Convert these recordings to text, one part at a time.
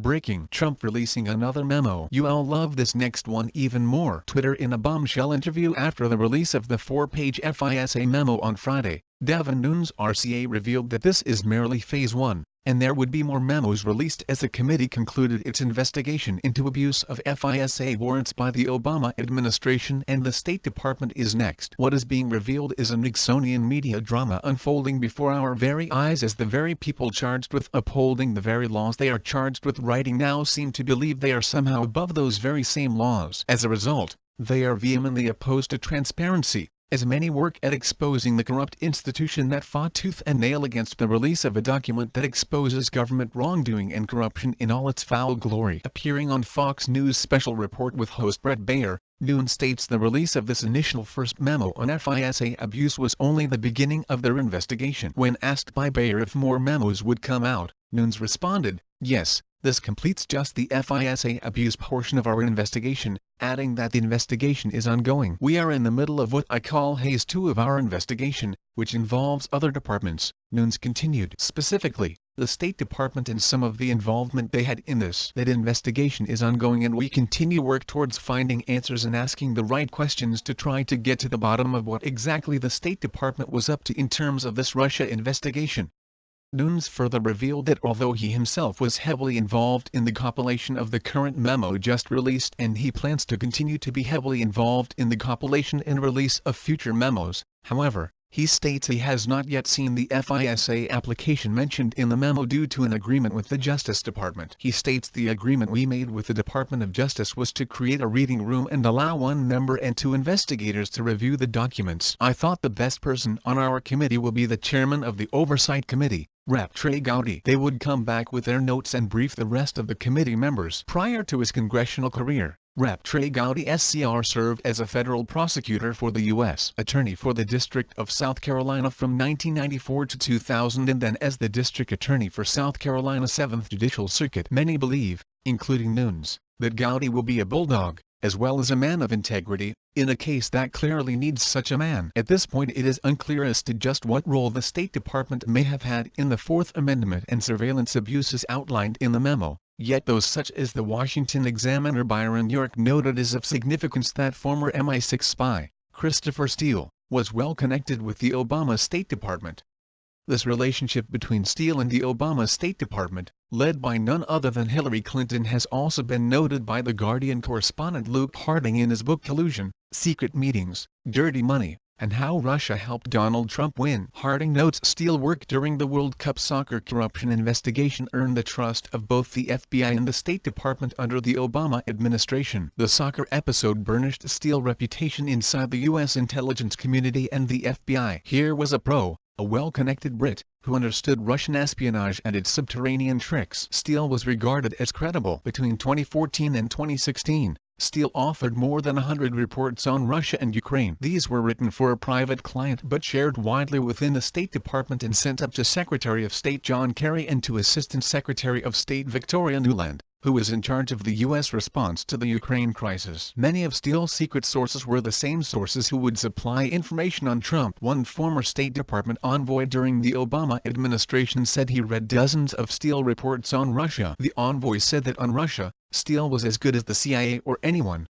Breaking: Trump releasing another memo. You'll love this next one even more. Twitter in a bombshell interview after the release of the 4-page FISA memo on Friday. Devin Nunes RCA revealed that this is merely phase 1, and there would be more memos released as the committee concluded its investigation into abuse of FISA warrants by the Obama administration, and the State Department is next. What is being revealed is a Nixonian media drama unfolding before our very eyes as the very people charged with upholding the very laws they are charged with writing now seem to believe they are somehow above those very same laws. As a result, they are vehemently opposed to transparency, as many work at exposing the corrupt institution that fought tooth and nail against the release of a document that exposes government wrongdoing and corruption in all its foul glory. Appearing on Fox News' Special Report with host Bret Baier, Nunes states the release of this initial first memo on FISA abuse was only the beginning of their investigation. When asked by Baier if more memos would come out, Nunes responded, "Yes, this completes just the FISA abuse portion of our investigation," adding that the investigation is ongoing. "We are in the middle of what I call phase 2 of our investigation, which involves other departments," Nunes continued. Specifically, the State Department and some of the involvement they had in this. That investigation is ongoing and we continue work towards finding answers and asking the right questions to try to get to the bottom of what exactly the State Department was up to in terms of this Russia investigation. Nunes further revealed that although he himself was heavily involved in the compilation of the current memo just released and he plans to continue to be heavily involved in the compilation and release of future memos, however, he states he has not yet seen the FISA application mentioned in the memo due to an agreement with the Justice Department. He states the agreement we made with the Department of Justice was to create a reading room and allow 1 member and 2 investigators to review the documents. I thought the best person on our committee will be the chairman of the Oversight Committee, Rep. Trey Gowdy. They would come back with their notes and brief the rest of the committee members. Prior to his congressional career, Rep. Trey Gowdy SCR served as a federal prosecutor for the U.S. Attorney for the District of South Carolina from 1994 to 2000 and then as the District Attorney for South Carolina 7th Judicial Circuit. Many believe, including Nunes, that Gowdy will be a bulldog, as well as a man of integrity, in a case that clearly needs such a man. At this point it is unclear as to just what role the State Department may have had in the Fourth Amendment and surveillance abuses outlined in the memo, yet those such as the Washington Examiner Byron York noted is of significance that former MI6 spy, Christopher Steele, was well connected with the Obama State Department. This relationship between Steele and the Obama State Department, led by none other than Hillary Clinton, has also been noted by The Guardian correspondent Luke Harding in his book Collusion, Secret Meetings, Dirty Money, and How Russia Helped Donald Trump Win. Harding notes Steele work during the World Cup soccer corruption investigation earned the trust of both the FBI and the State Department under the Obama administration. The soccer episode burnished Steele's reputation inside the U.S. intelligence community and the FBI. Here was a pro, a well-connected Brit, who understood Russian espionage and its subterranean tricks. Steele was regarded as credible. Between 2014 and 2016, Steele authored more than 100 reports on Russia and Ukraine. These were written for a private client but shared widely within the State Department and sent up to Secretary of State John Kerry and to Assistant Secretary of State Victoria Nuland, who was in charge of the U.S. response to the Ukraine crisis. Many of Steele's secret sources were the same sources who would supply information on Trump. One former State Department envoy during the Obama administration said he read dozens of Steele reports on Russia. The envoy said that on Russia, Steele was as good as the CIA or anyone.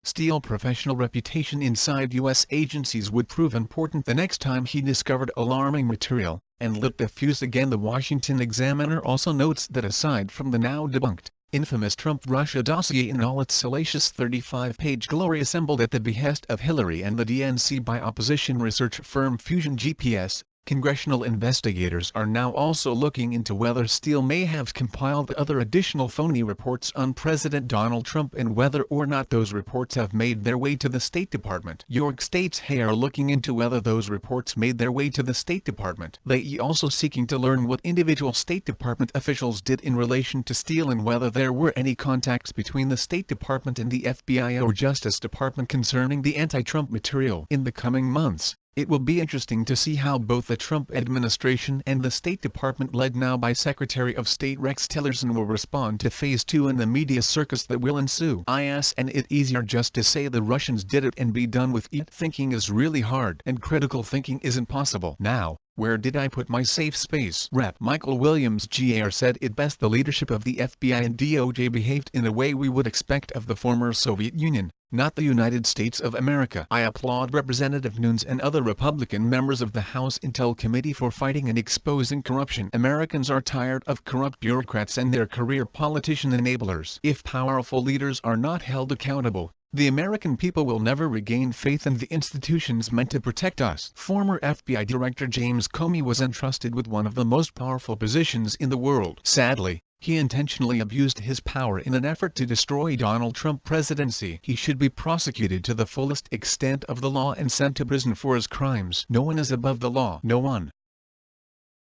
Steele's professional reputation inside U.S. agencies would prove important the next time he discovered alarming material, and lit the fuse again. The Washington Examiner also notes that aside from the now debunked, infamous Trump-Russia dossier in all its salacious 35-page glory assembled at the behest of Hillary and the DNC by opposition research firm Fusion GPS, congressional investigators are now also looking into whether Steele may have compiled other additional phony reports on President Donald Trump and whether or not those reports have made their way to the State Department. York states they are looking into whether those reports made their way to the State Department. They also seeking to learn what individual State Department officials did in relation to Steele and whether there were any contacts between the State Department and the FBI or Justice Department concerning the anti-Trump material. In the coming months, It will be interesting to see how both the Trump administration and the State Department led now by Secretary of State Rex Tillerson will respond to Phase 2 and the media circus that will ensue. And it easier just to say the Russians did it and be done with it. Thinking is really hard and critical thinking isn't possible. Now, where did I put my safe space? Rep. Michael Williams Jr. said it best: the leadership of the FBI and DOJ behaved in a way we would expect of the former Soviet Union, not the United States of America. I applaud Representative Nunes and other Republican members of the House Intel Committee for fighting and exposing corruption. Americans are tired of corrupt bureaucrats and their career politician enablers. If powerful leaders are not held accountable, the American people will never regain faith in the institutions meant to protect us. Former FBI Director James Comey was entrusted with one of the most powerful positions in the world. Sadly, he intentionally abused his power in an effort to destroy Donald Trump's presidency. He should be prosecuted to the fullest extent of the law and sent to prison for his crimes. No one is above the law. No one.